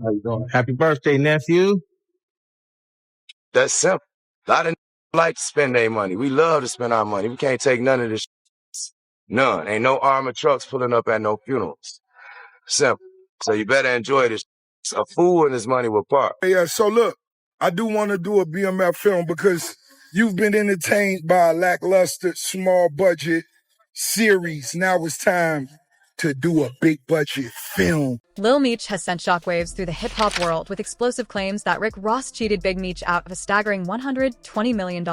How you doing? Happy birthday, nephew. That's simple. A lot of like to spend their money. We love to spend our money. We can't take none of this. None. Ain't no armored trucks pulling up at no funerals. Simple. So you better enjoy this. A fool and his money will part. Yeah, so look, I do want to do a BMF film because you've been entertained by a lackluster, small budget series. Now it's time to do a big budget film. Lil Meech has sent shockwaves through the hip-hop world with explosive claims that Rick Ross cheated Big Meech out of a staggering $120 million.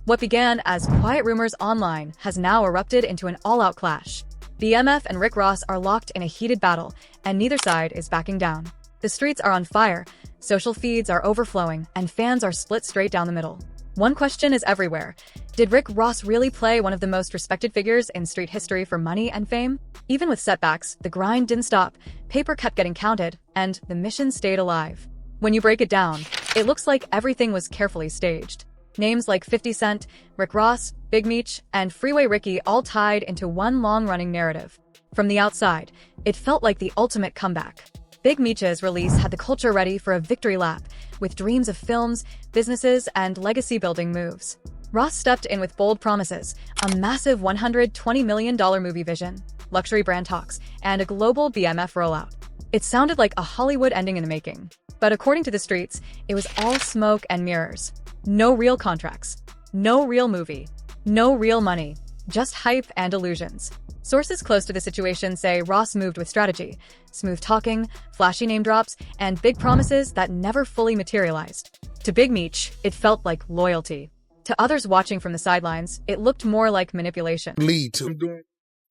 What began as quiet rumors online has now erupted into an all-out clash. BMF and Rick Ross are locked in a heated battle, and neither side is backing down. The streets are on fire, social feeds are overflowing, and fans are split straight down the middle. One question is everywhere. Did Rick Ross really play one of the most respected figures in street history for money and fame? Even with setbacks, the grind didn't stop, paper kept getting counted, and the mission stayed alive. When you break it down, it looks like everything was carefully staged. Names like 50 Cent, Rick Ross, Big Meech, and Freeway Ricky all tied into one long-running narrative. From the outside, it felt like the ultimate comeback. Big Meech's release had the culture ready for a victory lap, with dreams of films, businesses, and legacy-building moves. Ross stepped in with bold promises, a massive $120 million movie vision, luxury brand talks, and a global BMF rollout. It sounded like a Hollywood ending in the making. But according to the streets, it was all smoke and mirrors. No real contracts. No real movie. No real money. Just hype and illusions. Sources close to the situation say Ross moved with strategy, smooth talking, flashy name drops, and big promises that never fully materialized. To Big Meech, it felt like loyalty. To others watching from the sidelines, it looked more like manipulation. Lead to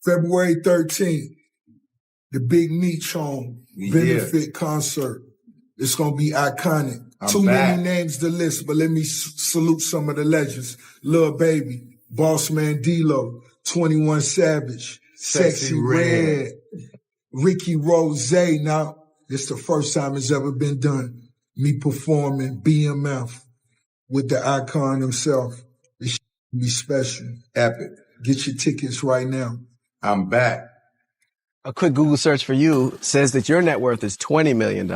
February 13th, the Big Meech home benefit concert. It's going to be iconic. Too many names to list, but let me salute some of the legends. Lil Baby, Boss Man D-Lo, 21 Savage, Sexy Red, Ricky Rose. Now, it's the first time it's ever been done. Me performing BMF with the icon himself. It should be special. Epic. Get your tickets right now. I'm back. A quick Google search for you says that your net worth is $20 million.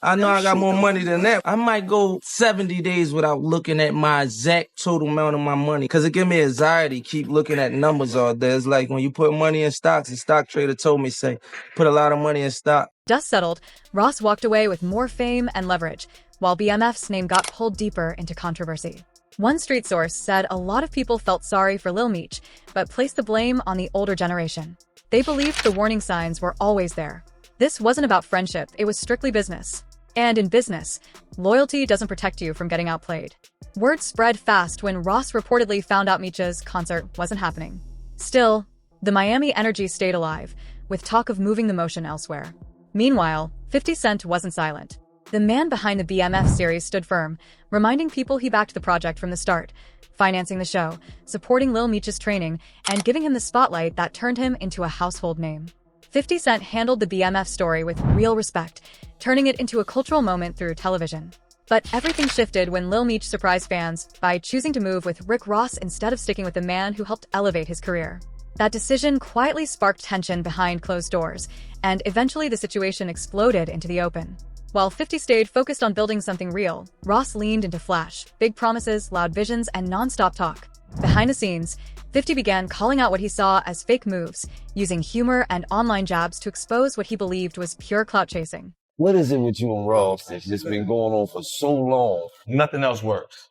I know I got more money than that. I might go 70 days without looking at my exact total amount of my money because it gives me anxiety, keep looking at numbers all day. It's like when you put money in stocks, a stock trader told me, say, put a lot of money in stock. Dust settled, Ross walked away with more fame and leverage, while BMF's name got pulled deeper into controversy. One street source said a lot of people felt sorry for Lil Meech, but placed the blame on the older generation. They believed the warning signs were always there. This wasn't about friendship, it was strictly business. And in business, loyalty doesn't protect you from getting outplayed. Word spread fast when Ross reportedly found out Meech's concert wasn't happening. Still, the Miami energy stayed alive, with talk of moving the motion elsewhere. Meanwhile, 50 Cent wasn't silent. The man behind the BMF series stood firm, reminding people he backed the project from the start, financing the show, supporting Lil Meech's training, and giving him the spotlight that turned him into a household name. 50 Cent handled the BMF story with real respect, turning it into a cultural moment through television. But everything shifted when Lil Meech surprised fans by choosing to move with Rick Ross instead of sticking with the man who helped elevate his career. That decision quietly sparked tension behind closed doors, and eventually the situation exploded into the open. While 50 stayed focused on building something real, Ross leaned into flash, big promises, loud visions, and non-stop talk. Behind the scenes, 50 began calling out what he saw as fake moves, using humor and online jabs to expose what he believed was pure clout chasing. What is it with you and Ross that's just been going on for so long? Nothing else works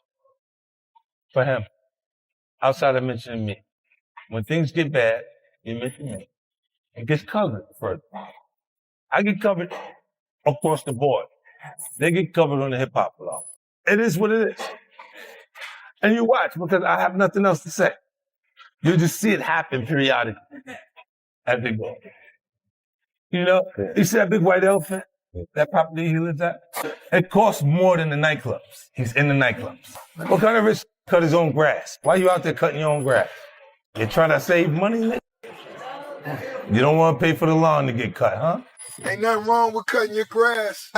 for him, outside of mentioning me. When things get bad, you mention me. It gets covered further. I get covered across the board. They get covered on the hip-hop law. It is what it is. And you watch, because I have nothing else to say. You just see it happen periodically as they go. You know, you see that big white elephant? That property he lives at? It costs more than the nightclubs. He's in the nightclubs. What kind of rich cut his own grass? Why are you out there cutting your own grass? You trying to save money, nigga? You don't want to pay for the lawn to get cut, huh? Ain't nothing wrong with cutting your grass.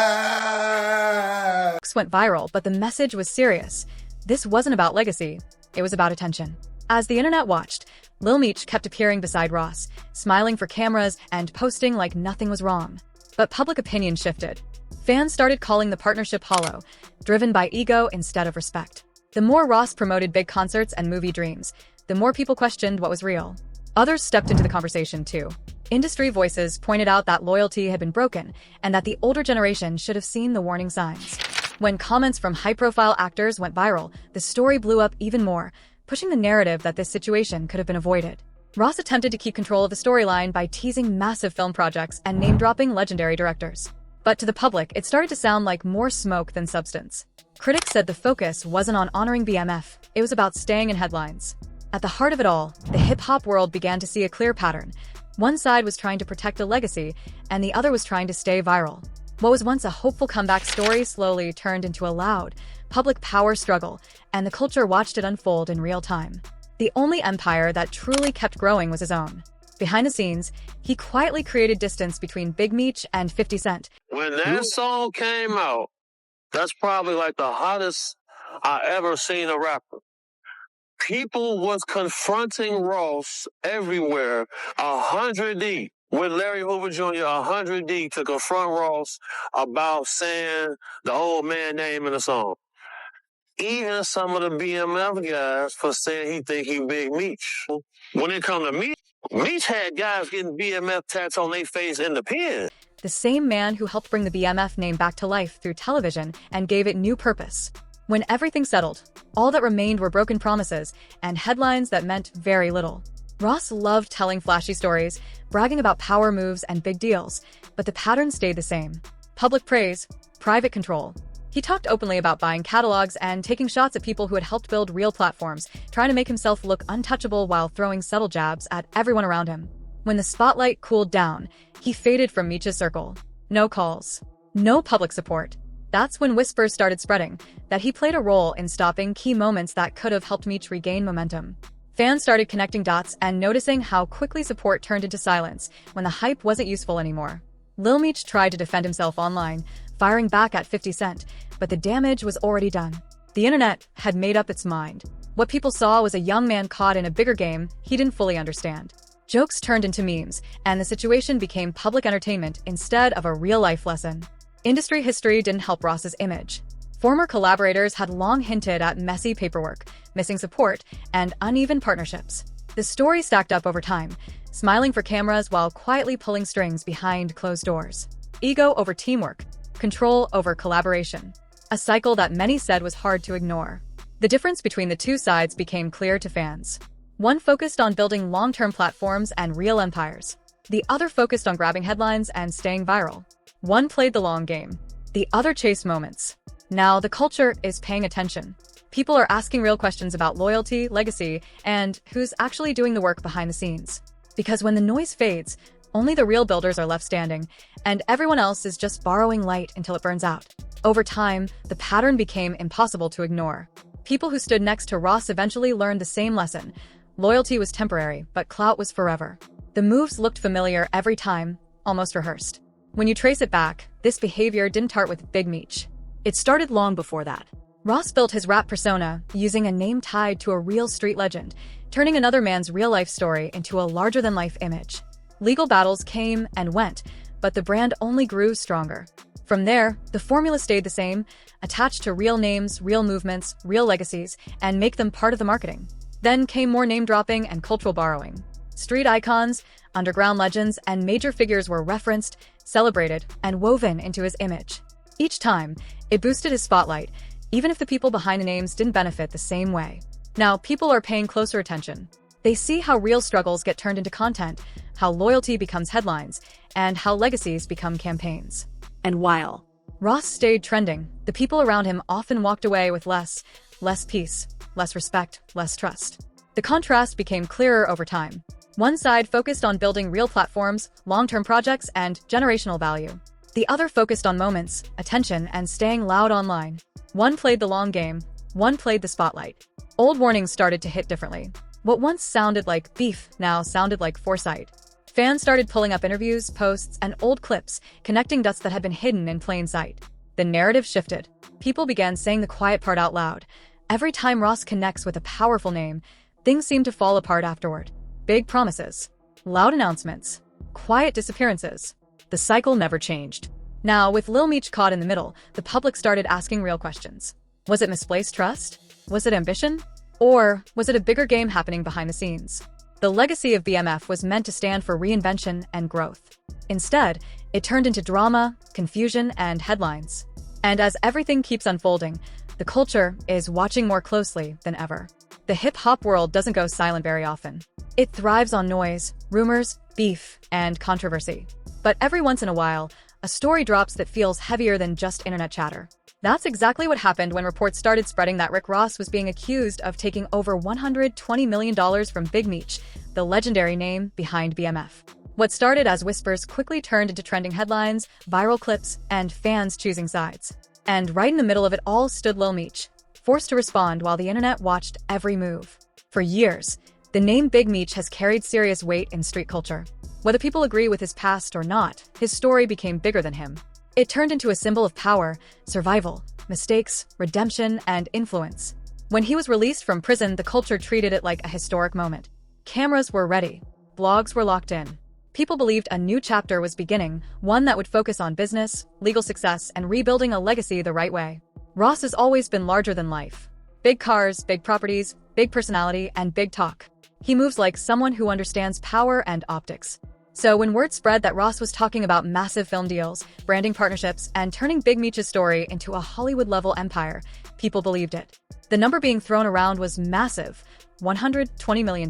Went viral, but the message was serious. This wasn't about legacy, it was about attention. As the internet watched, Lil Meech kept appearing beside Ross, smiling for cameras and posting like nothing was wrong. But public opinion shifted. Fans started calling the partnership hollow, driven by ego instead of respect. The more Ross promoted big concerts and movie dreams, the more people questioned what was real. Others stepped into the conversation too. Industry voices pointed out that loyalty had been broken and that the older generation should have seen the warning signs. When comments from high-profile actors went viral, the story blew up even more, pushing the narrative that this situation could have been avoided. Ross attempted to keep control of the storyline by teasing massive film projects and name-dropping legendary directors. But to the public, it started to sound like more smoke than substance. Critics said the focus wasn't on honoring BMF, it was about staying in headlines. At the heart of it all, the hip-hop world began to see a clear pattern. One side was trying to protect a legacy, and the other was trying to stay viral. What was once a hopeful comeback story slowly turned into a loud, public power struggle, and the culture watched it unfold in real time. The only empire that truly kept growing was his own. Behind the scenes, he quietly created distance between Big Meech and 50 Cent. When that song came out, that's probably like the hottest I ever seen a rapper. People was confronting Ross everywhere, 100 deep. With Larry Hoover Jr., 100 deep to confront Ross about saying the old man name in the song. Even some of the BMF guys for saying he think he Big Meech. When it come to Meech, Meech had guys getting BMF tats on their face in the pen. The same man who helped bring the BMF name back to life through television and gave it new purpose. When everything settled, all that remained were broken promises and headlines that meant very little. Ross loved telling flashy stories, bragging about power moves and big deals, but the pattern stayed the same. Public praise, private control. He talked openly about buying catalogs and taking shots at people who had helped build real platforms, trying to make himself look untouchable while throwing subtle jabs at everyone around him. When the spotlight cooled down, he faded from Meech's circle. No calls. No public support. That's when whispers started spreading, that he played a role in stopping key moments that could have helped Meech regain momentum. Fans started connecting dots and noticing how quickly support turned into silence when the hype wasn't useful anymore. Lil Meech tried to defend himself online, firing back at 50 Cent, but the damage was already done. The internet had made up its mind. What people saw was a young man caught in a bigger game he didn't fully understand. Jokes turned into memes, and the situation became public entertainment instead of a real-life lesson. Industry history didn't help Ross's image. Former collaborators had long hinted at messy paperwork, missing support, and uneven partnerships. The story stacked up over time, smiling for cameras while quietly pulling strings behind closed doors. Ego over teamwork, control over collaboration. A cycle that many said was hard to ignore. The difference between the two sides became clear to fans. One focused on building long-term platforms and real empires. The other focused on grabbing headlines and staying viral. One played the long game. The other chased moments. Now the culture is paying attention. People are asking real questions about loyalty, legacy, and who's actually doing the work behind the scenes. Because when the noise fades, only the real builders are left standing, and everyone else is just borrowing light until it burns out. Over time, the pattern became impossible to ignore. People who stood next to Ross eventually learned the same lesson. Loyalty was temporary, but clout was forever. The moves looked familiar every time, almost rehearsed. When you trace it back, this behavior didn't start with Big Meech. It started long before that. Ross built his rap persona using a name tied to a real street legend, turning another man's real-life story into a larger-than-life image. Legal battles came and went, but the brand only grew stronger. From there, the formula stayed the same, attached to real names, real movements, real legacies, and make them part of the marketing. Then came more name-dropping and cultural borrowing. Street icons, underground legends, and major figures were referenced, celebrated, and woven into his image. Each time, it boosted his spotlight, even if the people behind the names didn't benefit the same way. Now, people are paying closer attention. They see how real struggles get turned into content, how loyalty becomes headlines, and how legacies become campaigns. And while Ross stayed trending, the people around him often walked away with less peace, less respect, less trust. The contrast became clearer over time. One side focused on building real platforms, long-term projects, and generational value. The other focused on moments, attention, and staying loud online. One played the long game, one played the spotlight. Old warnings started to hit differently. What once sounded like beef now sounded like foresight. Fans started pulling up interviews, posts, and old clips, connecting dots that had been hidden in plain sight. The narrative shifted. People began saying the quiet part out loud. Every time Ross connects with a powerful name, Things seemed to fall apart afterward. Big promises, loud announcements, quiet disappearances. The cycle never changed. Now, with Lil Meech caught in the middle, the public started asking real questions. Was it misplaced trust? Was it ambition? Or was it a bigger game happening behind the scenes? The legacy of BMF was meant to stand for reinvention and growth. Instead, it turned into drama, confusion, and headlines. And as everything keeps unfolding, the culture is watching more closely than ever. The hip-hop world doesn't go silent very often. It thrives on noise, rumors, beef, and controversy. But every once in a while, a story drops that feels heavier than just internet chatter. That's exactly what happened when reports started spreading that Rick Ross was being accused of taking over $120 million from Big Meech, the legendary name behind BMF. What started as whispers quickly turned into trending headlines, viral clips, and fans choosing sides. And right in the middle of it all stood Lil Meech, forced to respond while the internet watched every move. For years, the name Big Meech has carried serious weight in street culture. Whether people agree with his past or not, his story became bigger than him. It turned into a symbol of power, survival, mistakes, redemption, and influence. When he was released from prison, the culture treated it like a historic moment. Cameras were ready. Blogs were locked in. People believed a new chapter was beginning, one that would focus on business, legal success, and rebuilding a legacy the right way. Ross has always been larger than life. Big cars, big properties, big personality, and big talk. He moves like someone who understands power and optics. So when word spread that Ross was talking about massive film deals, branding partnerships, and turning Big Meech's story into a Hollywood-level empire, people believed it. The number being thrown around was massive, $120 million.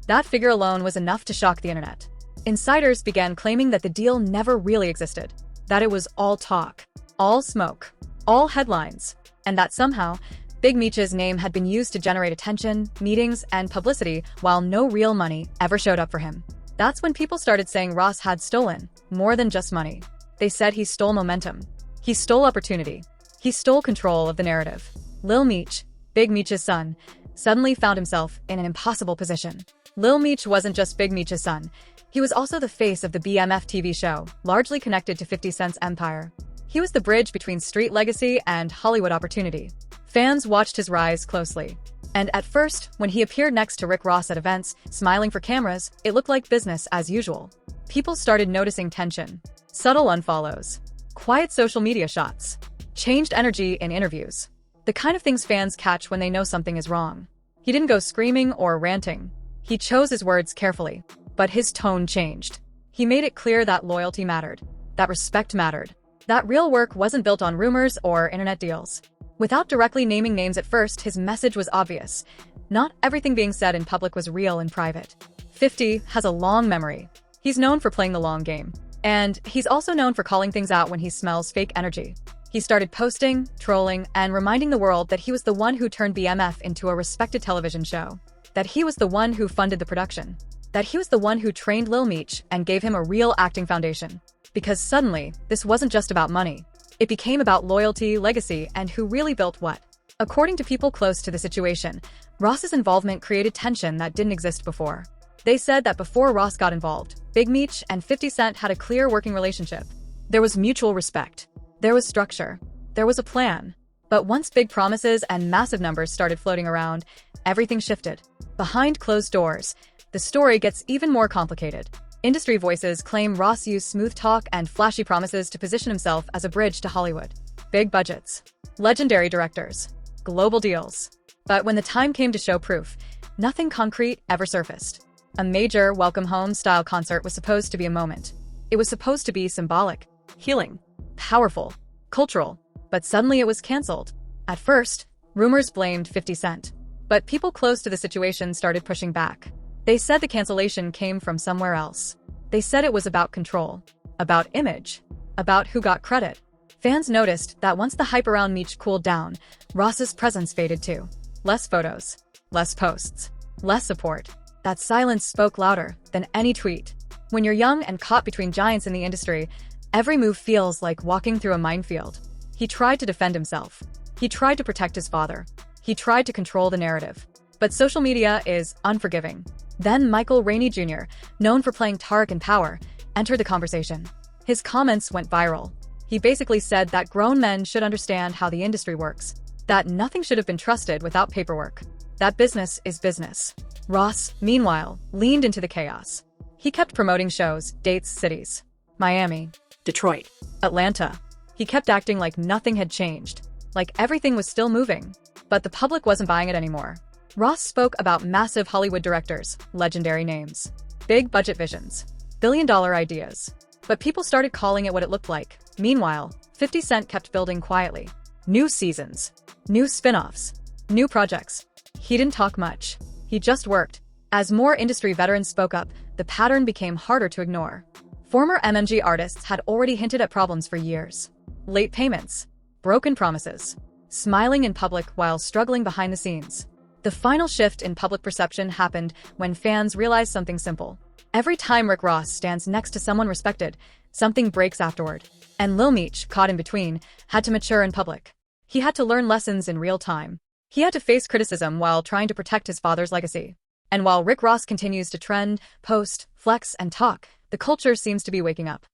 That figure alone was enough to shock the internet. Insiders began claiming that the deal never really existed, that it was all talk, all smoke, all headlines, and that somehow, Big Meech's name had been used to generate attention, meetings, and publicity while no real money ever showed up for him. That's when people started saying Ross had stolen more than just money. They said he stole momentum. He stole opportunity. He stole control of the narrative. Lil Meech, Big Meech's son, suddenly found himself in an impossible position. Lil Meech wasn't just Big Meech's son. He was also the face of the BMF TV show, largely connected to 50 Cent's empire. He was the bridge between street legacy and Hollywood opportunity. Fans watched his rise closely. And at first, when he appeared next to Rick Ross at events, smiling for cameras, it looked like business as usual. People started noticing tension, subtle unfollows, quiet social media shots, changed energy in interviews. The kind of things fans catch when they know something is wrong. He didn't go screaming or ranting. He chose his words carefully, but his tone changed. He made it clear that loyalty mattered, that respect mattered, that real work wasn't built on rumors or internet deals. Without directly naming names at first, his message was obvious. Not everything being said in public was real in private. 50 has a long memory. He's known for playing the long game. And he's also known for calling things out when he smells fake energy. He started posting, trolling, and reminding the world that he was the one who turned BMF into a respected television show. That he was the one who funded the production. That he was the one who trained Lil Meech and gave him a real acting foundation. Because suddenly, this wasn't just about money. It became about loyalty, legacy, and who really built what. According to people close to the situation, Ross's involvement created tension that didn't exist before. They said that before Ross got involved, Big Meech and 50 Cent had a clear working relationship. There was mutual respect. There was structure. There was a plan. But once big promises and massive numbers started floating around, everything shifted. Behind closed doors, the story gets even more complicated. Industry voices claim Ross used smooth talk and flashy promises to position himself as a bridge to Hollywood. Big budgets, legendary directors, global deals. But when the time came to show proof, nothing concrete ever surfaced. A major welcome home style concert was supposed to be a moment. It was supposed to be symbolic, healing, powerful, cultural, but suddenly it was canceled. At first, rumors blamed 50 Cent, but people close to the situation started pushing back. They said the cancellation came from somewhere else. They said it was about control, about image, about who got credit. Fans noticed that once the hype around Meech cooled down, Ross's presence faded too. Less photos, less posts, less support. That silence spoke louder than any tweet. When you're young and caught between giants in the industry, every move feels like walking through a minefield. He tried to defend himself. He tried to protect his father. He tried to control the narrative. But social media is unforgiving. Then Michael Rainey Jr., known for playing Tarek in Power, entered the conversation. His comments went viral. He basically said that grown men should understand how the industry works, that nothing should have been trusted without paperwork. That business is business. Ross, meanwhile, leaned into the chaos. He kept promoting shows, dates, cities. Miami, Detroit, Atlanta. He kept acting like nothing had changed, like everything was still moving. But the public wasn't buying it anymore. Ross spoke about massive Hollywood directors, legendary names, big budget visions, billion-dollar ideas. But people started calling it what it looked like. Meanwhile, 50 Cent kept building quietly. New seasons, new spin-offs, new projects. He didn't talk much. He just worked. As more industry veterans spoke up, the pattern became harder to ignore. Former MMG artists had already hinted at problems for years. Late payments, broken promises, smiling in public while struggling behind the scenes. The final shift in public perception happened when fans realized something simple. Every time Rick Ross stands next to someone respected, something breaks afterward. And Lil Meech, caught in between, had to mature in public. He had to learn lessons in real time. He had to face criticism while trying to protect his father's legacy. And while Rick Ross continues to trend, post, flex, and talk, the culture seems to be waking up.